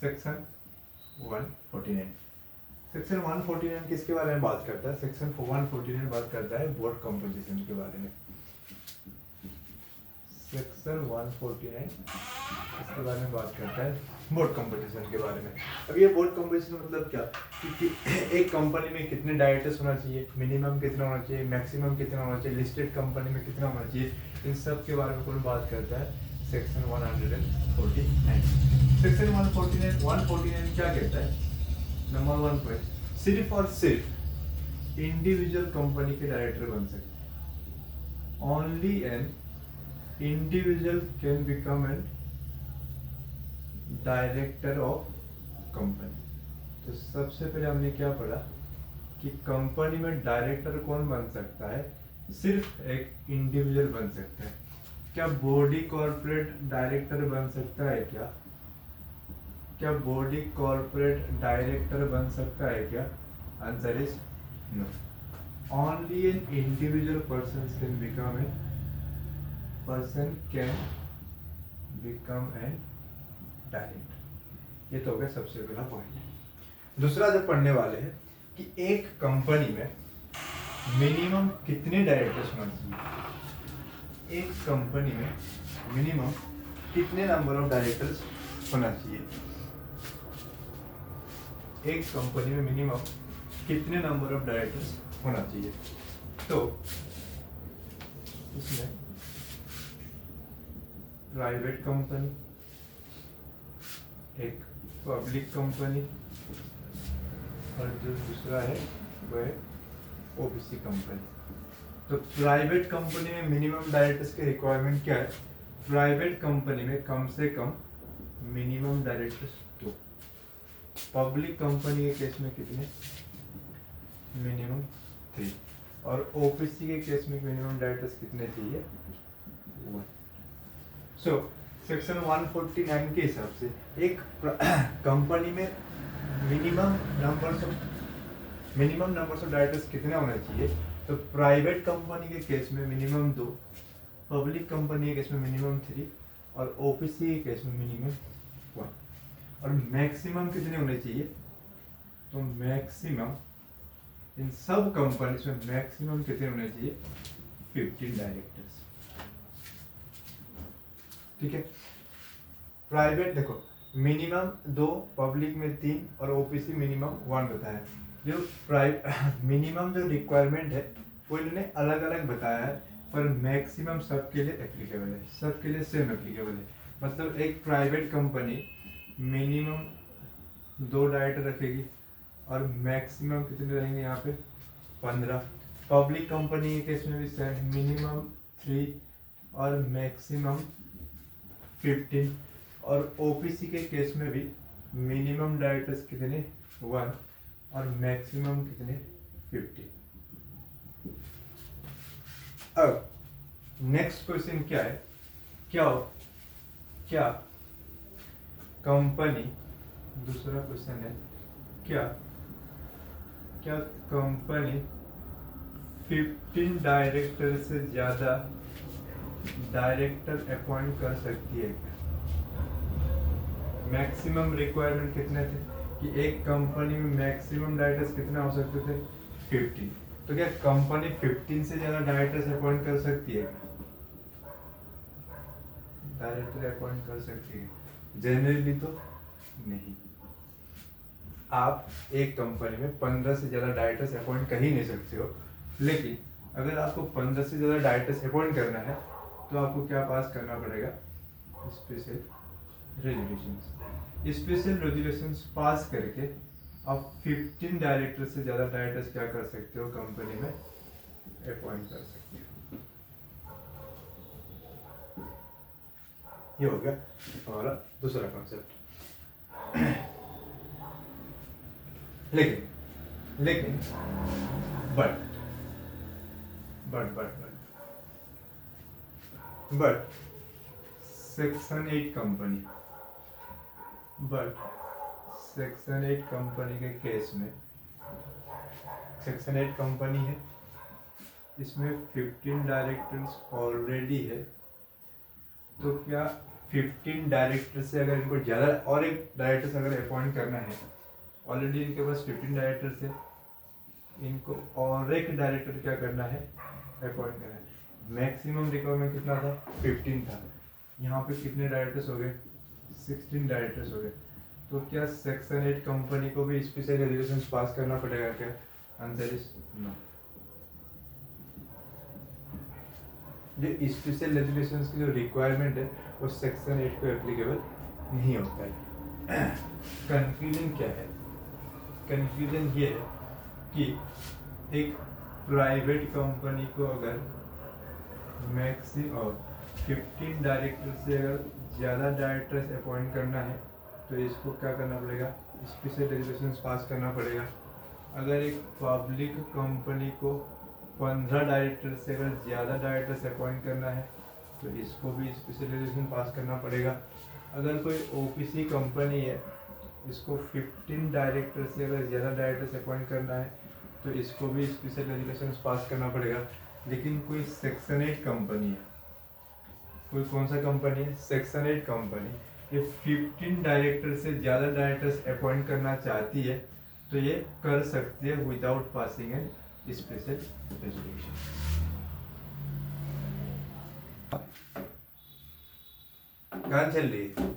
Section 149। Section 149 किसके बारे में बात करता है? सेक्शन 149 बात करता है बोर्ड कंपोजिशन के बारे में। सेक्शन 149 इसके बारे में बात करता है बोर्ड कंपोजिशन के बारे में। अब ये बोर्ड कंपोजिशन मतलब क्या, कि एक कंपनी में कितने डायरेक्टर्स होना चाहिए, मिनिमम कितना होना चाहिए, मैक्सिमम कितना होना चाहिए, लिस्टेड कंपनी में कितना होना चाहिए, इन सब के बारे में कौन बात करता है? सेक्शन 149। सेक्शन 149 क्या कहता है? नंबर 1 पॉइंट, सिर्फ और सिर्फ इंडिविजुअल कंपनी के डायरेक्टर बन सकते। Only an individual can become an director of company. तो सबसे पहले हमने क्या पढ़ा कि कंपनी में डायरेक्टर कौन बन सकता है? सिर्फ एक इंडिविजुअल बन सकता है। क्या बॉडी कॉर्पोरेट डायरेक्टर बन सकता है क्या? क्या बॉडी कॉर्पोरेट डायरेक्टर बन सकता है क्या? Answer is no. Only an individual person can become an director. ये तो हो गया सबसे पहला पॉइंट। दूसरा जब पढ़ने वाले हैं कि एक कंपनी में मिनिमम कितने डायरेक्टर्स होना चाहिए। एक कंपनी में मिनिमम कितने नंबर ऑफ डायरेक्टर्स होना चाहिए। एक कंपनी में मिनिमम कितने नंबर ऑफ डायरेक्टर्स होना चाहिए। तो इसमें प्राइवेट कंपनी, एक पब्लिक कंपनी और जो दूसरा है वो है ओबीसी कंपनी। तो प्राइवेट कंपनी में मिनिमम डायरेक्टर्स की रिक्वायरमेंट क्या है? प्राइवेट कंपनी में कम से कम मिनिमम डायरेक्टर्स 2। पब्लिक कंपनी के केस में कितने? मिनिमम 3। और ओबीसी के केस में मिनिमम डायरेक्टर्स कितने चाहिए? 1। सो सेक्शन 149 के हिसाब से एक कंपनी में मिनिमम नंबर्स ऑफ डायरेक्टर्स कितने होने चाहिए? तो प्राइवेट कंपनी के केस में मिनिमम 2, पब्लिक कंपनी के केस में मिनिमम 3 और ओपीसी के केस में मिनिमम 1। और मैक्सिमम कितने होने चाहिए? तो मैक्सिमम इन सब कंपनीज में मैक्सिमम कितने होने चाहिए? 15 डायरेक्टर्स। ठीक है। प्राइवेट देखो मिनिमम 2, पब्लिक में 3 और ओपीसी मिनिमम 1 बताया। जो मिनिमम जो रिक्वायरमेंट है वो इन्होंने अलग अलग बताया है, पर मैक्सिमम सबके लिए एप्लीकेबल है, सबके लिए सेम एप्लीकेबल है। मतलब एक प्राइवेट कंपनी मिनिमम 2 डायरेक्टर रखेगी और मैक्सिमम कितने रहेंगे यहाँ पे? 15। पब्लिक कंपनी के केस में भी सेम, मिनिमम 3 और मैक्सिमम 15। और ओपीसी के केस में भी मिनिमम डायरेक्टर्स कितने? 1 और मैक्सिमम कितने? 50। अब नेक्स्ट क्वेश्चन क्या है? क्या कंपनी, दूसरा क्वेश्चन है क्या कंपनी 15 डायरेक्टर से ज्यादा डायरेक्टर अपॉइंट कर सकती है क्या? मैक्सिमम रिक्वायरमेंट कितने थे कि एक कंपनी में मैक्सिमम डायरेक्टर्स कितना हो सकते थे? 15। तो क्या कंपनी 15 से ज्यादा डायरेक्टर्स अपॉइंट कर सकती है? डायरेक्टर अपॉइंट कर सकती है? जनरली तो नहीं। आप एक कंपनी में 15 से ज्यादा डायरेक्टर्स अपॉइंट कर ही नहीं सकते हो। लेकिन अगर आपको 15 से ज्यादा डायरेक्टर्स अपॉइंट करना है तो आपको क्या पास करना पड़ेगा? स्पेशल रेजुलेशंस पास करके आप 15 डायरेक्टर से ज्यादा डायरेक्टर्स क्या कर सकते हो? कंपनी में अपॉइंट कर सकते हो। ये हो गया हमारा दूसरा कॉन्सेप्ट। लेकिन बट सेक्शन 8 कंपनी के केस में, सेक्शन 8 कंपनी है, इसमें 15 डायरेक्टर्स ऑलरेडी है। तो क्या 15 डायरेक्टर से अगर इनको ज़्यादा और एक डायरेक्टर से अगर अपॉइंट करना है, ऑलरेडी इनके पास 15 डायरेक्टर है, इनको और एक डायरेक्टर क्या करना है, अपॉइंट करना है। मैक्सिमम रिक्वायरमेंट कितना था, 15 था। यहाँ पे कितने डायरेक्टर्स हो गए, 16 डायरेक्टर्स हो गए। तो क्या सेक्शन 8 कंपनी को भी स्पेशल रेजुलेशन पास करना पड़ेगा क्या? Answer is no. जो स्पेशल रेजुलेशन की जो रिक्वायरमेंट है वो सेक्शन 8 को एप्लीकेबल नहीं होता है। कंफ्यूजन क्या है? कंफ्यूजन ये है कि एक प्राइवेट कंपनी को अगर मैक्सिमम 15 डायरेक्टर से अगर ज़्यादा डायरेक्टर्स अपॉइंट करना है तो इसको क्या करना पड़ेगा, स्पेशल रेजुलेशन पास करना पड़ेगा। अगर एक पब्लिक कंपनी को 15 डायरेक्टर से अगर ज़्यादा डायरेक्टर्स अपॉइंट करना है तो इसको भी स्पेशल रेजुलेशन पास करना पड़ेगा। अगर कोई ओपीसी कंपनी है, इसको 15 डायरेक्टर से अगर ज़्यादा डायरेक्टर्स अपॉइंट करना है तो इसको भी स्पेशल रेजुलेशन पास करना पड़ेगा। लेकिन कोई सेक्शन 8 कंपनी है, कोई कौन सा कंपनी है, सेक्शन 8 कंपनी, ये 15 डायरेक्टर से ज़्यादा डायरेक्टर्स अपॉइंट करना चाहती है तो ये कर सकती है without passing an special resolution. कहाँ चल रही है?